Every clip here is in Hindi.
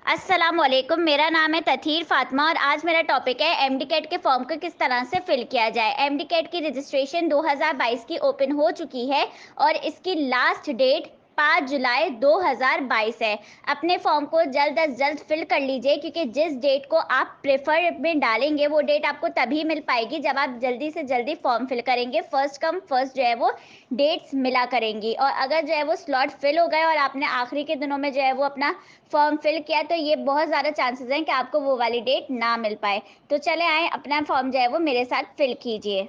अस्सलामुअलैकुम, मेरा नाम है तथीर फातिमा और आज मेरा टॉपिक है एमडी कैट के फॉर्म को किस तरह से फिल किया जाए। एमडी कैट की रजिस्ट्रेशन 2022 की ओपन हो चुकी है और इसकी लास्ट डेट 5 जुलाई 2022 है। अपने फॉर्म को जल्द अज जल्द फिल कर लीजिए क्योंकि जिस डेट को आप प्रेफर में डालेंगे वो डेट आपको तभी मिल पाएगी जब आप जल्दी से जल्दी फॉर्म फिल करेंगे। फर्स्ट कम फर्स्ट जो है वो डेट्स मिला करेंगी और अगर जो है वो स्लॉट फिल हो गए और आपने आखिरी के दिनों में जो है वो अपना फॉर्म फिल किया तो ये बहुत ज़्यादा चांसेस हैं कि आपको वो वाली डेट ना मिल पाए। तो चले आए अपना फॉर्म जो है वो मेरे साथ फिल कीजिए।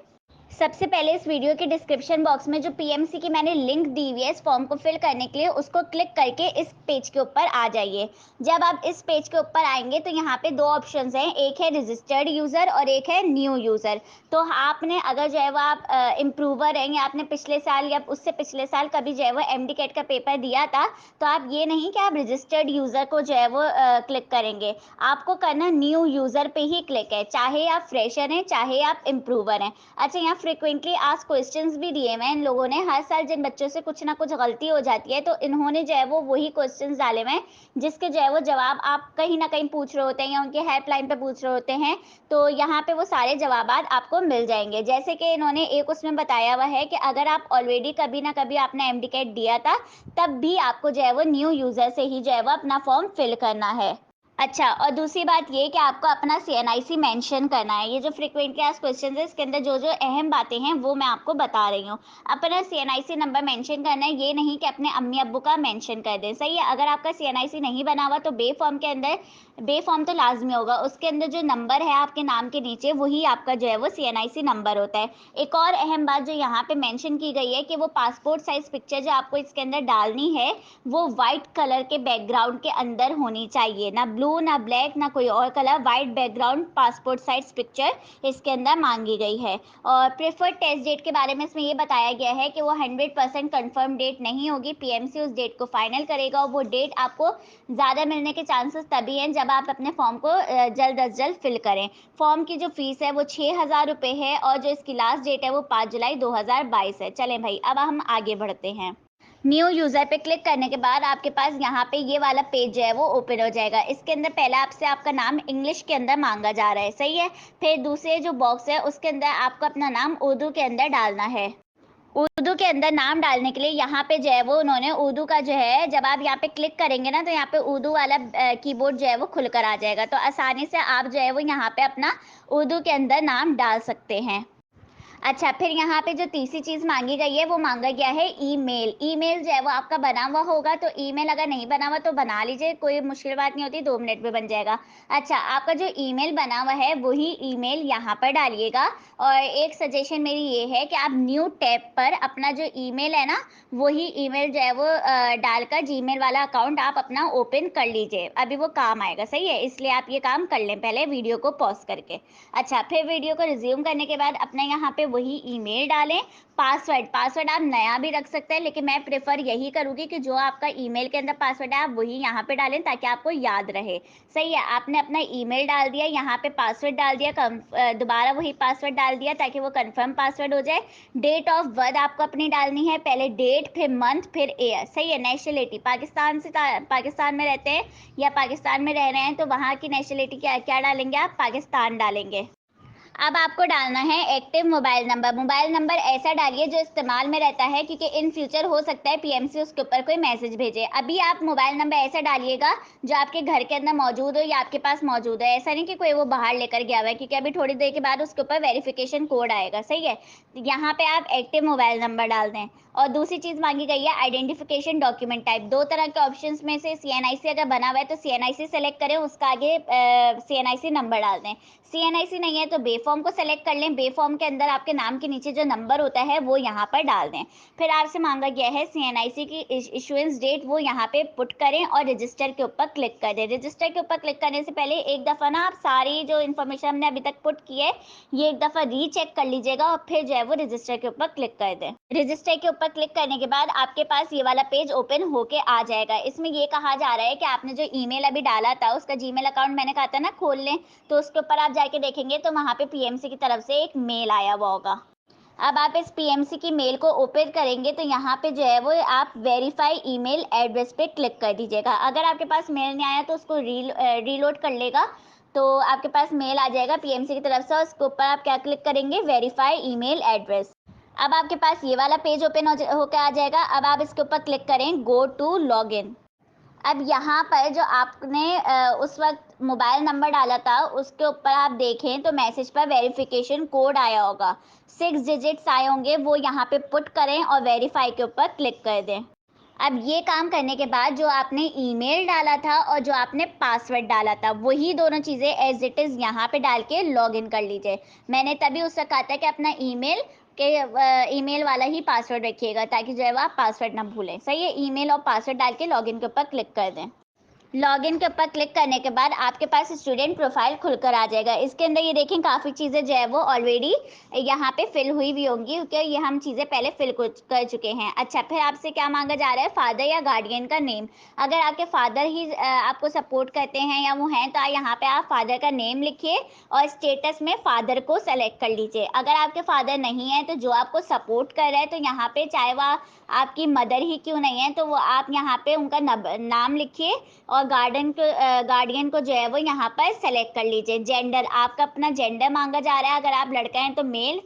सबसे पहले इस वीडियो के डिस्क्रिप्शन बॉक्स में जो पीएमसी की मैंने लिंक दी हुई है इस फॉर्म को फिल करने के लिए, उसको क्लिक करके इस पेज के ऊपर आ जाइए। जब आप इस पेज के ऊपर आएंगे तो यहाँ पे दो ऑप्शंस हैं, एक है रजिस्टर्ड यूज़र और एक है न्यू यूज़र। तो आपने अगर जो है वो आप इम्प्रूवर हैं या आपने पिछले साल या उससे पिछले साल कभी जो है वो एमडी कैट का पेपर दिया था तो आप ये नहीं कि आप रजिस्टर्ड यूज़र को जो है वो क्लिक करेंगे, आपको करना न्यू यूज़र पे ही क्लिक है, चाहे आप फ्रेशर हैं चाहे आप इम्प्रूवर हैं। अच्छा, यहाँ फ्रिक्वेंटली आस्क्ड क्वेश्चंस भी दिए हुए हैं इन लोगों ने। हर साल जिन बच्चों से कुछ ना कुछ गलती हो जाती है तो इन्होंने जो है वो वही क्वेश्चंस डाले हुए हैं जिसके जो है वो जवाब आप कहीं ना कहीं पूछ रहे होते हैं या उनके हेल्पलाइन पे पूछ रहे होते हैं। तो यहाँ पे वो सारे जवाबात आपको मिल जाएंगे। जैसे कि इन्होंने एक उसमें बताया हुआ है कि अगर आप ऑलरेडी कभी ना कभी आपने एमडी कैट दिया था तब भी आपको जो है वो न्यू यूज़र से ही जो है वो अपना फॉर्म फिल करना है। अच्छा, और दूसरी बात ये कि आपको अपना सीएनआईसी मेंशन करना है। ये जो फ्रीक्वेंटली आस्क्ड क्वेश्चंस है इसके अंदर जो-जो अहम बातें हैं वो मैं आपको बता रही हूँ। अपना सीएनआईसी नंबर मेंशन करना है, ये नहीं कि अपने अम्मी-अब्बू का मेंशन कर दें, सही है? अगर आपका सीएनआईसी नहीं बना हुआ तो बे फॉर्म के अंदर, बे फॉर्म तो लाज़मी होगा, उसके अंदर जो नंबर है आपके नाम के नीचे वही आपका जो है वो सीएनआईसी नंबर होता है। एक और अहम बात जो यहाँ पे मेंशन की गई है कि वो पासपोर्ट साइज़ पिक्चर जो आपको इसके अंदर डालनी है वो व्हाइट कलर के बैकग्राउंड के अंदर होनी चाहिए, ना ब्लू ना ब्लैक ना कोई और colour, white background passport size picture इसके अंदर मांगी गई है। और प्रेफर्ड टेस्ट डेट के बारे में इसमें ये बताया गया है कि वो 100% कंफर्म डेट नहीं होगी, पीएमसी उस डेट को फाइनल करेगा और वो डेट आपको ज़्यादा मिलने के चांसेस तभी हैं जब आप अपने फॉर्म को जल्द अज जल्द फिल करें। फॉर्म की जो फीस है वो 6,000 रुपये है और जो इसकी लास्ट डेट है वो 5 जुलाई 2022 है। चलें भाई, अब हम आगे बढ़ते हैं। न्यू यूज़र पे क्लिक करने के बाद आपके पास यहाँ पे ये वाला पेज जो है वो ओपन हो जाएगा। इसके अंदर पहला आपसे आपका नाम इंग्लिश के अंदर मांगा जा रहा है, सही है? फिर दूसरे जो बॉक्स है उसके अंदर आपको अपना नाम उर्दू के अंदर डालना है। उर्दू के अंदर नाम डालने के लिए यहाँ पे जो है वो उन्होंने उर्दू का जो है, जब आप यहाँ पे क्लिक करेंगे ना तो यहाँ पे उर्दू वाला कीबोर्ड जो है वो खुल कर आ जाएगा, तो आसानी से आप जो है वो यहाँ पे अपना उर्दू के अंदर नाम डाल सकते हैं। अच्छा, फिर यहाँ पे जो तीसरी चीज़ माँगी गई है वो माँगा गया है ईमेल। ईमेल जो है वो आपका बना हुआ होगा, तो ईमेल अगर नहीं बना हुआ तो बना लीजिए, कोई मुश्किल बात नहीं होती, 2 मिनट में बन जाएगा। अच्छा, आपका जो ईमेल बना हुआ है वही ईमेल यहाँ पर डालिएगा और एक सजेशन मेरी ये है कि आप न्यू टैब पर अपना जो ईमेल है ना वही ईमेल जो है वो डालकर जीमेल वाला अकाउंट आप अपना ओपन कर लीजिए। अभी वो काम आएगा, सही है? इसलिए आप ये काम कर लें पहले वीडियो को पॉज़ करके। अच्छा, फिर वीडियो को रिज़्यूम करने के बाद अपना यहाँ पे वही ईमेल डालें। पासवर्ड आप नया भी रख सकते हैं, लेकिन मैं प्रेफ़र यही करूँगी कि जो आपका ईमेल के अंदर पासवर्ड है आप वही यहाँ पे डालें ताकि आपको याद रहे। सही है? आपने अपना ईमेल डाल दिया, यहाँ पे पासवर्ड डाल दिया, दोबारा वही पासवर्ड डाल दिया ताकि वो कन्फर्म पासवर्ड हो जाए। डेट ऑफ बर्थ आपको अपनी डालनी है, पहले डेट फिर मंथ फिर ईयर, सही है? नेशनैलिटी पाकिस्तान में रहते हैं या पाकिस्तान में रह रहे हैं तो वहाँ की नेशनैलिटी क्या क्या डालेंगे आप? पाकिस्तान डालेंगे। अब आपको डालना है active mobile number. Mobile number ऐसा डालिए जो इस्तेमाल में रहता है क्योंकि इन फ्यूचर हो सकता है पीएमसी उसके ऊपर कोई मैसेज भेजे। अभी आप मोबाइल नंबर ऐसा डालिएगा जो आपके घर के अंदर मौजूद हो या आपके पास मौजूद है। ऐसा नहीं कि कोई वो बाहर लेकर गया हुआ है, क्योंकि अभी थोड़ी देर के बाद उसके ऊपर वेरिफिकेशन कोड आएगा, सही है? यहाँ पे आप एक्टिव मोबाइल नंबर डाल दें। और दूसरी चीज़ मांगी गई है आइडेंटिफिकेशन डॉक्यूमेंट टाइप। दो तरह के ऑप्शंस में से सीएनआईसी अगर बना हुआ है तो सीएनआईसी सेलेक्ट करें, उसका आगे सीएनआईसी नंबर डाल दें। सीएनआईसी नहीं है तो बे फॉर्म को सेलेक्ट कर लें। बे फॉर्म के अंदर आपके नाम के नीचे जो नंबर होता है वो यहाँ पर डाल दें। फिर आपसे मांगा गया है सीएनआईसी की इशुएंस डेट, वो यहाँ पे पुट करें और रजिस्टर के ऊपर क्लिक कर दें। रजिस्टर के ऊपर क्लिक करने से पहले एक दफ़ा ना आप सारी जो इन्फॉर्मेशन हमने अभी तक पुट की है ये एक दफ़ा रीचेक कर लीजिएगा और फिर जो है वो रजिस्टर के ऊपर क्लिक कर दें। रजिस्टर के ऊपर क्लिक करने के बाद आपके पास ये वाला पेज ओपन होके आ जाएगा। इसमें ये कहा जा रहा है कि आपने जो ईमेल अभी डाला था उसका जीमेल अकाउंट मैंने कहा था ना खोल लें, तो उसके ऊपर आप जाके देखेंगे तो वहाँ पे पीएमसी की तरफ से एक मेल आया हुआ होगा। अब आप इस पीएमसी की मेल को ओपन करेंगे तो यहाँ पे जो है वो आप वेरीफाई ईमेल एड्रेस पे क्लिक कर दीजिएगा। अगर आपके पास मेल नहीं आया तो उसको रीलोड कर लेगा, तो आपके पास मेल आ जाएगा पीएमसी की तरफ से। उसके ऊपर आप क्या क्लिक करेंगे, वेरीफाई ईमेल एड्रेस। अब आपके पास ये वाला पेज ओपन होकर आ जाएगा। अब आप इसके ऊपर क्लिक करें गो टू लॉगिन। अब यहाँ पर जो आपने उस वक्त मोबाइल नंबर डाला था उसके ऊपर आप देखें तो मैसेज पर वेरिफिकेशन कोड आया होगा, 6 डिजिट्स आए होंगे, वो यहाँ पे पुट करें और वेरीफाई के ऊपर क्लिक कर दें। अब ये काम करने के बाद जो आपने ईमेल डाला था और जो आपने पासवर्ड डाला था वही दोनों चीज़ें एज इट इज़ यहाँ पे डाल के लॉगिन कर लीजिए। मैंने तभी उससे कहा था कि अपना ईमेल वाला ही पासवर्ड रखिएगा ताकि जो है वो आप पासवर्ड ना भूलें। सही है, ईमेल और पासवर्ड डाल के लॉगिन के ऊपर क्लिक कर दें। लॉगिन के ऊपर क्लिक करने के बाद आपके पास स्टूडेंट प्रोफाइल खुलकर आ जाएगा। इसके अंदर ये देखें काफ़ी चीज़ें जो है वो ऑलरेडी यहाँ पे फिल हुई भी होंगी, क्योंकि ये हम चीज़ें पहले फिल कर चुके हैं। अच्छा, फिर आपसे क्या मांगा जा रहा है, फादर या गार्डियन का नेम। अगर आपके फादर ही आपको सपोर्ट करते हैं या वो हैं तो यहाँ पे आप फादर का नेम लिखिए और स्टेटस में फादर को सेलेक्ट कर लीजिए। अगर आपके फादर नहीं है तो जो आपको सपोर्ट कर रहा है तो यहाँ पे चाहे वह आपकी मदर ही क्यों नहीं है तो वो आप यहाँ पे उनका नाम लिखिए और गार्डियन को जो है वो यहाँ पर सेलेक्ट कर लीजिए। जेंडर, आपका अपना जेंडर मांगा जा रहा है। अगर आप लड़का हैं तो मेल,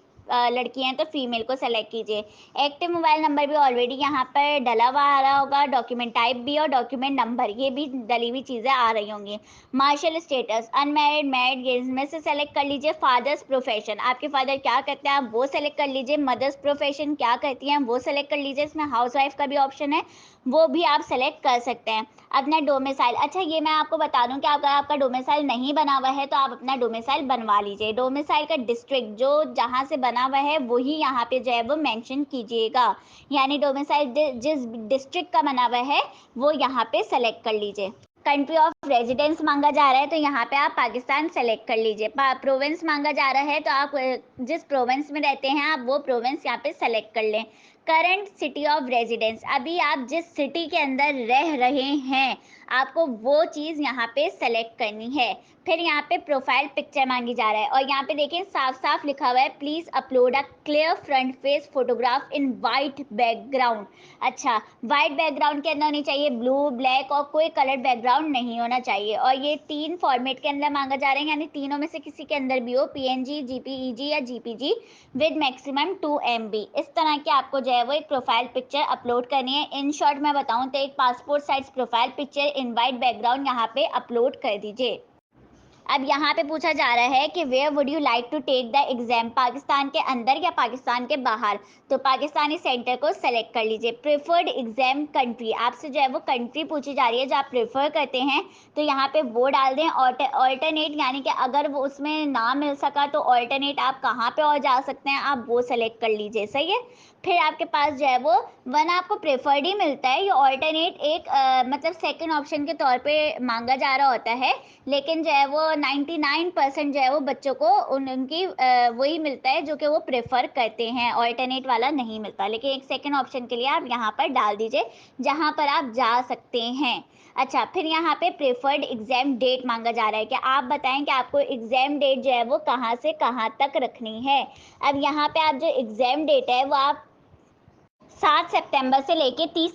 लड़की हैं तो फीमेल को सेलेक्ट कीजिए। एक्टिव मोबाइल नंबर भी ऑलरेडी यहाँ पर डला हुआ आ रहा होगा, डॉक्यूमेंट टाइप भी और डॉक्यूमेंट नंबर ये भी डली हुई चीज़ें आ रही होंगी। मार्शल स्टेटस, अनमैरिड, मैरिड, ये इसमें से सेलेक्ट कर लीजिए। फादर्स प्रोफेशन, आपके फादर क्या करते हैं आप वो सेलेक्ट कर लीजिए। मदर्स प्रोफेशन क्या करती हैं वो सेलेक्ट कर लीजिए। इसमें हाउस वाइफ का भी ऑप्शन है, वो भी आप सेलेक्ट कर सकते हैं। अपना डोमिसाइल, अच्छा ये मैं आपको बता दूं कि अगर आपका डोमिसाइल नहीं बना हुआ है तो आप अपना डोमिसाइल बनवा लीजिए। डोमिसाइल का डिस्ट्रिक्ट जो जहां से बना हुआ है वही यहाँ पे जो है वो मेंशन कीजिएगा, यानी डोमिसाइल जिस डिस्ट्रिक्ट का बना हुआ है वो यहाँ पे सेलेक्ट कर लीजिए। कंट्री ऑफ रेजिडेंस मांगा जा रहा है तो यहाँ पे आप पाकिस्तान सेलेक्ट कर लीजिए। प्रोविंस मांगा जा रहा है तो आप जिस प्रोविंस में रहते हैं आप वो प्रोविंस यहाँ पे सेलेक्ट कर लें। करंट सिटी ऑफ रेजिडेंस, अभी आप जिस सिटी के अंदर रह रहे हैं आपको वो चीज़ यहाँ पे सेलेक्ट करनी है। फिर यहाँ पे प्रोफाइल पिक्चर मांगी जा रहा है और यहाँ पे देखें साफ साफ लिखा हुआ है please upload a clear front face photograph in white background. अच्छा, वाइट बैकग्राउंड के अंदर होनी चाहिए, ब्लू, ब्लैक और कोई कलर बैकग्राउंड नहीं होना चाहिए। और ये 3 फॉर्मेट के अंदर मांगा जा रहा है, यानी तीनों में से किसी के अंदर भी हो, पीएनजी, जेपीईजी या जीपीजी विद मैक्सिमम 2 MB। इस तरह की आपको जो है वो एक प्रोफाइल पिक्चर अपलोड करनी है। इन शॉर्ट मैं बताऊं तो एक passport size profile picture in white background यहाँ पे अपलोड कर दीजिए। अब यहाँ पे पूछा जा रहा है कि where would you like to take the exam, Pakistan के अंदर या पाकिस्तान के बाहर। तो पाकिस्तानी सेंटर को सेलेक्ट कर लीजिए। प्रेफर्ड एग्जाम कंट्री, आपसे जो है वो कंट्री पूछी जा रही है जो आप प्रेफर करते हैं तो यहाँ पे वो डाल दें। ऑल्टरनेट, यानी कि अगर वो उसमें ना मिल सका तो ऑल्टरनेट आप कहाँ पे और जा सकते हैं आप वो सेलेक्ट कर लीजिए। सही है, फिर आपके पास जो है वो वन आपको प्रेफर्ड ही मिलता है। ये ऑल्टरनेट एक मतलब सेकंड ऑप्शन के तौर पे मांगा जा रहा होता है, लेकिन जो है वो 99% जो है वो बच्चों को उनकी वही मिलता है जो कि वो प्रेफर करते हैं, ऑल्टरनेट वाला नहीं मिलता। लेकिन एक सेकंड ऑप्शन के लिए आप यहाँ पर डाल दीजिए जहाँ पर आप जा सकते हैं। अच्छा, फिर यहाँ पे प्रेफर्ड एग्जाम डेट मांगा जा रहा है कि आप बताएं कि आपको एग्जाम डेट जो है वो कहाँ से कहाँ तक रखनी है। अब यहाँ पे आप जो एग्जाम डेट है वो आप 7 सितंबर से लेके 30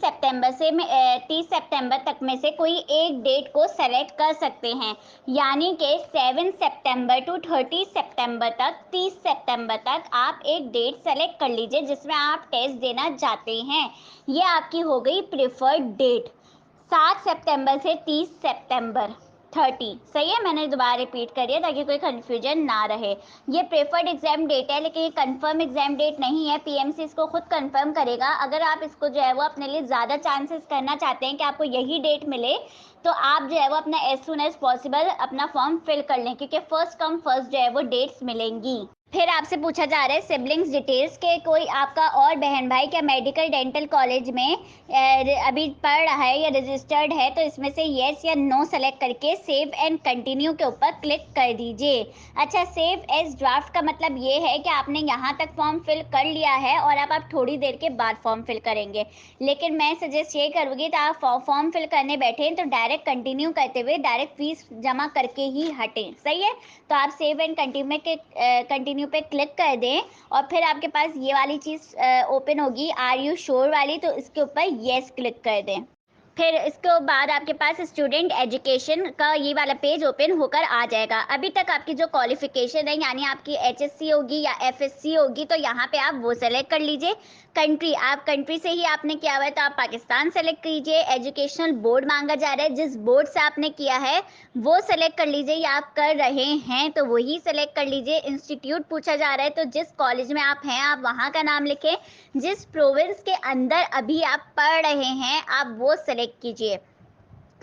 सितंबर तक में से कोई एक डेट को सेलेक्ट कर सकते हैं, यानी कि 7 सितंबर टू 30 सितंबर तक, 30 सितंबर तक आप एक डेट सेलेक्ट कर लीजिए जिसमें आप टेस्ट देना चाहते हैं। ये आपकी हो गई प्रेफर्ड डेट, 7 सितंबर से 30 सितंबर 30। सही है, मैंने दोबारा रिपीट करिए ताकि कोई कन्फ्यूजन ना रहे। ये प्रेफर्ड एग्जाम डेट है लेकिन ये कंफर्म एग्जाम डेट नहीं है, पीएमसी इसको खुद कंफर्म करेगा। अगर आप इसको जो है वो अपने लिए ज़्यादा चांसेस करना चाहते हैं कि आपको यही डेट मिले तो आप जो है वो अपना एज सुन एज पॉसिबल अपना फॉर्म फिल कर लें, क्योंकि फर्स्ट कम फर्स्ट जो है वो डेट्स मिलेंगी। फिर आपसे पूछा जा रहा है सिबलिंग्स डिटेल्स के, कोई आपका और बहन भाई क्या मेडिकल डेंटल कॉलेज में अभी पढ़ रहा है या रजिस्टर्ड है, तो इसमें से येस या नो सेलेक्ट करके सेव एंड कंटिन्यू के ऊपर क्लिक कर दीजिए। अच्छा, सेव एज ड्राफ्ट का मतलब ये है कि आपने यहाँ तक फॉर्म फिल कर लिया है और अब आप थोड़ी देर के बाद फॉर्म फिल करेंगे, लेकिन मैं सजेस्ट ये करूँगी तो आप फॉर्म फिल करने बैठें तो डायरेक्ट कंटिन्यू करते हुए डायरेक्ट फीस जमा करके ही हटें। सही है, तो आप सेव एंड कंटिन्यू कंटिन्यू पे क्लिक कर दें और फिर आपके पास ये वाली चीज़ ओपन होगी, आर यू श्योर वाली, तो इसके ऊपर येस क्लिक कर दें। फिर इसके बाद आपके पास स्टूडेंट एजुकेशन का ये वाला पेज ओपन होकर आ जाएगा। अभी तक आपकी जो क्वालिफिकेशन है यानी आपकी एचएससी होगी या एफएससी होगी, तो यहाँ पे आप वो सेलेक्ट कर लीजिए। कंट्री, आप कंट्री से ही आपने किया हुआ है तो आप पाकिस्तान सेलेक्ट कीजिए। एजुकेशनल बोर्ड मांगा जा रहा है, जिस बोर्ड से आपने किया है वो सेलेक्ट कर लीजिए या आप कर रहे हैं तो वही सेलेक्ट कर लीजिए। इंस्टीट्यूट पूछा जा रहा है तो जिस कॉलेज में आप हैं आप वहाँ का नाम लिखें। जिस प्रोविंस के अंदर अभी आप पढ़ रहे हैं आप वो सेलेक्ट कीजिए।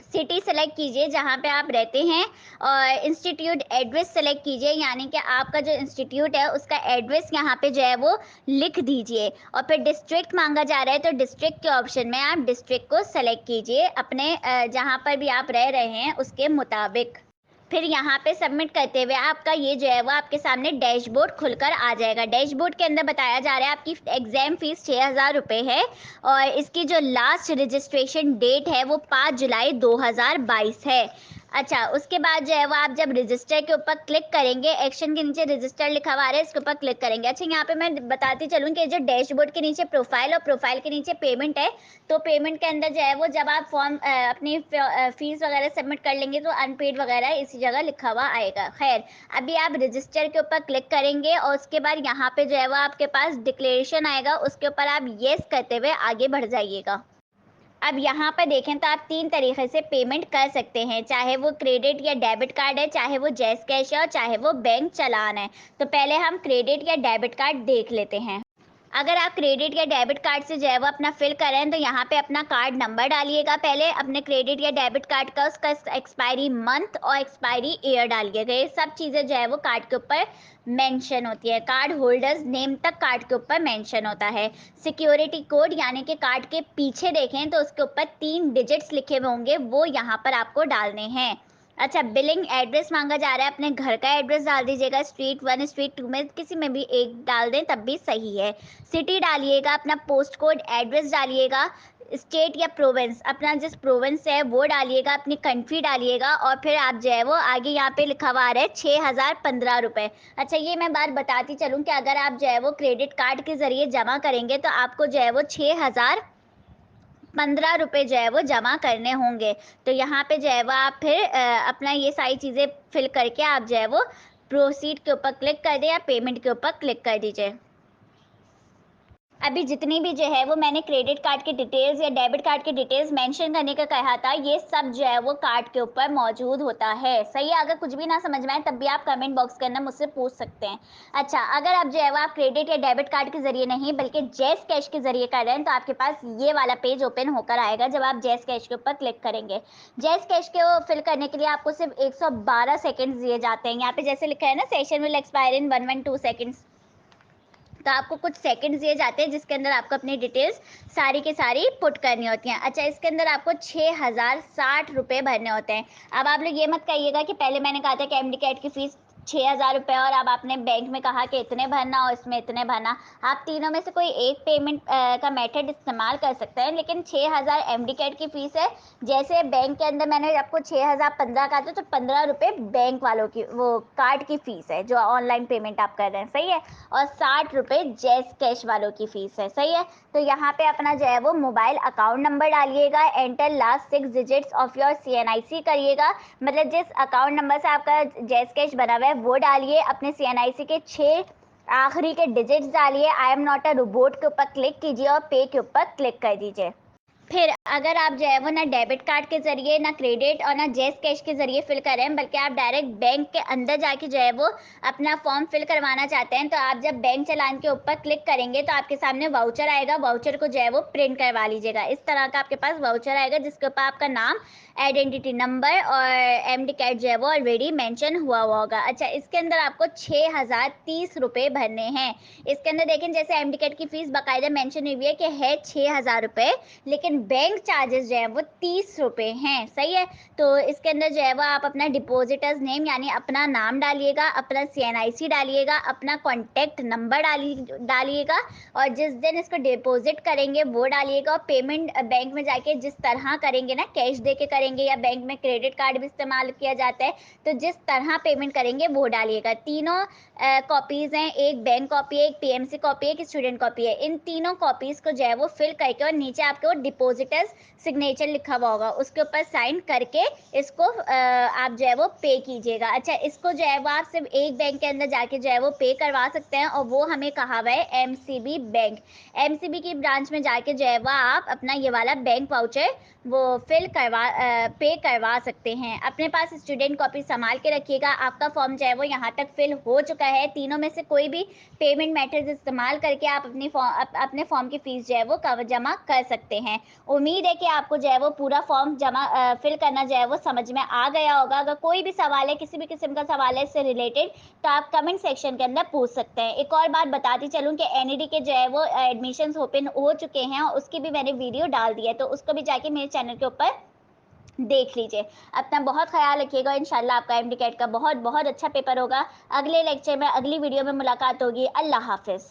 सिटी सेलेक्ट कीजिए जहाँ पे आप रहते हैं और इंस्टीट्यूट एड्रेस सेलेक्ट कीजिए, यानी कि आपका जो इंस्टीट्यूट है उसका एड्रेस यहाँ पे जो है वो लिख दीजिए। और फिर डिस्ट्रिक्ट मांगा जा रहा है तो डिस्ट्रिक्ट के ऑप्शन में आप डिस्ट्रिक्ट को सेलेक्ट कीजिए अपने जहाँ पर भी आप रह रहे हैं उसके मुताबिक। फिर यहाँ पे सबमिट करते हुए आपका ये जो है वो आपके सामने डैशबोर्ड खुलकर आ जाएगा। डैशबोर्ड के अंदर बताया जा रहा है आपकी एग्जाम फीस 6,000 रुपये है और इसकी जो लास्ट रजिस्ट्रेशन डेट है वो 5 जुलाई 2022 है। अच्छा, उसके बाद जो है वो आप जब रजिस्टर के ऊपर क्लिक करेंगे, एक्शन के नीचे रजिस्टर लिखा हुआ है इसके ऊपर क्लिक करेंगे। अच्छा, यहाँ पे मैं बताती चलूँ कि जो डैशबोर्ड के नीचे प्रोफाइल और प्रोफाइल के नीचे पेमेंट है, तो पेमेंट के अंदर जो है वो जब आप फॉर्म अपनी फीस वगैरह सबमिट कर लेंगे तो अनपेड वगैरह इसी जगह लिखा हुआ आएगा। खैर, अभी आप रजिस्टर के ऊपर क्लिक करेंगे और उसके बाद यहाँ पे जो है वो आपके पास डिक्लेरेशन आएगा, उसके ऊपर आप येस करते हुए आगे बढ़ जाइएगा। अब यहाँ पर देखें तो आप 3 तरीके से पेमेंट कर सकते हैं, चाहे वो क्रेडिट या डेबिट कार्ड है, चाहे वो जैज़ कैश है और चाहे वो बैंक चालान है। तो पहले हम क्रेडिट या डेबिट कार्ड देख लेते हैं। अगर आप क्रेडिट या डेबिट कार्ड से जो है वो अपना फिल करें तो यहाँ पे अपना कार्ड नंबर डालिएगा पहले अपने क्रेडिट या डेबिट कार्ड का, उसका एक्सपायरी मंथ और एक्सपायरी ईयर डालिएगा। ये सब चीज़ें जो है वो कार्ड के ऊपर मेंशन होती है। कार्ड होल्डर्स नेम तक कार्ड के ऊपर मेंशन होता है। सिक्योरिटी कोड यानी कि कार्ड के पीछे देखें तो उसके ऊपर 3 डिजिट्स लिखे हुए होंगे, वो यहाँ पर आपको डालने हैं। अच्छा, बिलिंग एड्रेस मांगा जा रहा है, अपने घर का एड्रेस डाल दीजिएगा। स्ट्रीट 1 स्ट्रीट 2 में किसी में भी एक डाल दें तब भी सही है। सिटी डालिएगा, अपना पोस्ट कोड एड्रेस डालिएगा। स्टेट या प्रोविंस, अपना जिस प्रोविंस है वो डालिएगा। अपनी कंट्री डालिएगा और फिर आप जो है वो आगे यहाँ पे लिखा हुआ आ रहा है 6,015 रुपये। अच्छा, ये मैं बात बताती चलूँ कि अगर आप जो है वो क्रेडिट कार्ड के ज़रिए जमा करेंगे तो आपको जो है वो 6,015 रुपये जो है वो जमा करने होंगे। तो यहाँ पे जो है वो आप फिर अपना ये सारी चीज़ें फिल करके आप जो है वो प्रोसीड के ऊपर क्लिक कर दें या पेमेंट के ऊपर क्लिक कर दीजिए। अभी जितनी भी जो है वो मैंने क्रेडिट कार्ड की डिटेल्स या डेबिट कार्ड की डिटेल्स मेंशन करने का कहा था, ये सब जो है वो कार्ड के ऊपर मौजूद होता है। सही है, अगर कुछ भी ना समझ में आए तब भी आप कमेंट बॉक्स के अंदर मुझसे पूछ सकते हैं। अच्छा, अगर आप जो है वो आप क्रेडिट या डेबिट कार्ड के जरिए नहीं बल्कि जैज़ कैश के जरिए कर रहे हैं तो आपके पास ये वाला पेज ओपन होकर आएगा जब आप जैज़ कैश के ऊपर क्लिक करेंगे। जैज़ कैश को फिल करने के लिए आपको सिर्फ 112 सेकेंड्स दिए जाते हैं। यहाँ पे जैसे लिखा है ना, session will expire in 112 seconds, तो आपको कुछ सेकंड्स दिए जाते हैं जिसके अंदर आपको अपनी डिटेल्स सारी की सारी पुट करनी होती हैं। अच्छा, इसके अंदर आपको 6,060 रुपये भरने होते हैं। अब आप लोग ये मत कहिएगा कि पहले मैंने कहा था कि एमडी कैट की फीस 6,000 रुपये और अब आपने बैंक में कहा कि इतने भरना और इसमें इतने भरना। आप तीनों में से कोई एक पेमेंट का मेथड इस्तेमाल कर सकते हैं, लेकिन 6,000 एमडी कैट की फीस है। जैसे बैंक के अंदर मैंने आपको 6,015 कहा था तो 15 रुपये बैंक वालों की वो कार्ड की फीस है जो ऑनलाइन पेमेंट आप कर रहे हैं। सही है, और 60 रुपये जैज़ कैश वालों की फीस है। सही है, तो यहाँ पे अपना जो है वो मोबाइल अकाउंट नंबर डालिएगा। Enter last 6 digits of your CNIC करिएगा, मतलब जिस अकाउंट नंबर से आपका जैज़ कैश बना हुआ है वो डालिए। अपने CNIC के 6 आखिरी के डिजिट्स डालिए। I am not a robot के ऊपर क्लिक कीजिए और पे के ऊपर क्लिक कर दीजिए। फिर अगर आप जो है वो ना डेबिट कार्ड के ज़रिए, ना क्रेडिट और ना जैज़ कैश के ज़रिए फिल करें बल्कि आप डायरेक्ट बैंक के अंदर जाके जो है वो अपना फॉर्म फिल करवाना चाहते हैं, तो आप जब बैंक चालान के ऊपर क्लिक करेंगे तो आपके सामने वाउचर आएगा। वाउचर को जो है वो प्रिंट करवा लीजिएगा। इस तरह का आपके पास वाउचर आएगा जिसके ऊपर आपका नाम, आइडेंटिटी नंबर और एमडी कैट जो है वो ऑलरेडी मेंशन हुआ होगा। अच्छा, इसके अंदर आपको 6,030 रुपये भरने हैं। इसके अंदर देखें जैसे एमडी कैट की फीस बाकायदा मेंशन हुई है कि है 6,000 रुपये, लेकिन बैंक बैंक चार्जेस जो है वो 30 रुपये हैं, सही है। तो इसके अंदर जो है वो आप अपना डिपॉजिटर्स नेम यानी अपना नाम डालिएगा, अपना CNIC डालिएगा, अपना कॉन्टैक्ट नंबर डालिएगा और जिस दिन इसको डिपॉजिट करेंगे वो डालिएगा। और पेमेंट बैंक में जाके जिस तरह करेंगे ना, कैश दे के करेंगे या बैंक में क्रेडिट कार्ड भी इस्तेमाल किया जाता है, तो जिस तरह पेमेंट करेंगे वो डालिएगा। तीनों कॉपीज़ हैं, एक बैंक कॉपी है, एक PMC कॉपी है, एक स्टूडेंट कॉपी है। इन तीनों कॉपीज़ को जो है वो फिल करके और नीचे आपके वो डिपॉजिटर्स सिग्नेचर लिखा हुआ होगा, उसके ऊपर साइन करके इसको आप जो है वो पे कीजिएगा। अच्छा, इसको जो है वो आप सिर्फ एक बैंक के अंदर जाके जो है वो पे करवा सकते हैं और वो हमें कहा हुआ है MCB बैंक। MCB की ब्रांच में जाके जो है वो आप अपना ये वाला बैंक वाउचर वो पे करवा सकते हैं। अपने पास स्टूडेंट कॉपी संभाल के रखिएगा। आपका फॉर्म जो है वो यहाँ तक फिल हो चुका है। तीनों में से कोई भी पेमेंट मेथड्स इस्तेमाल करके आप अपने फॉर्म की फीस जो है वो जमा कर सकते हैं। उम्मीद है कि आपको जो है वो पूरा फॉर्म फिल करना जो है वो समझ में आ गया होगा। अगर कोई भी सवाल है, किसी भी किस्म का सवाल है इससे रिलेटेड, तो आप कमेंट सेक्शन के अंदर पूछ सकते हैं। एक और बात बताती चलूँ कि NED के जो है वो एडमिशन्स ओपन हो चुके हैं और उसकी भी मैंने वीडियो डाल दी है, तो उसको भी जाके मेरे चैनल के ऊपर देख लीजिए। अपना बहुत ख्याल रखिएगा। इंशाल्लाह आपका MD CAT का बहुत बहुत अच्छा पेपर होगा। अगले लेक्चर में, अगली वीडियो में मुलाकात होगी। अल्लाह हाफिज़।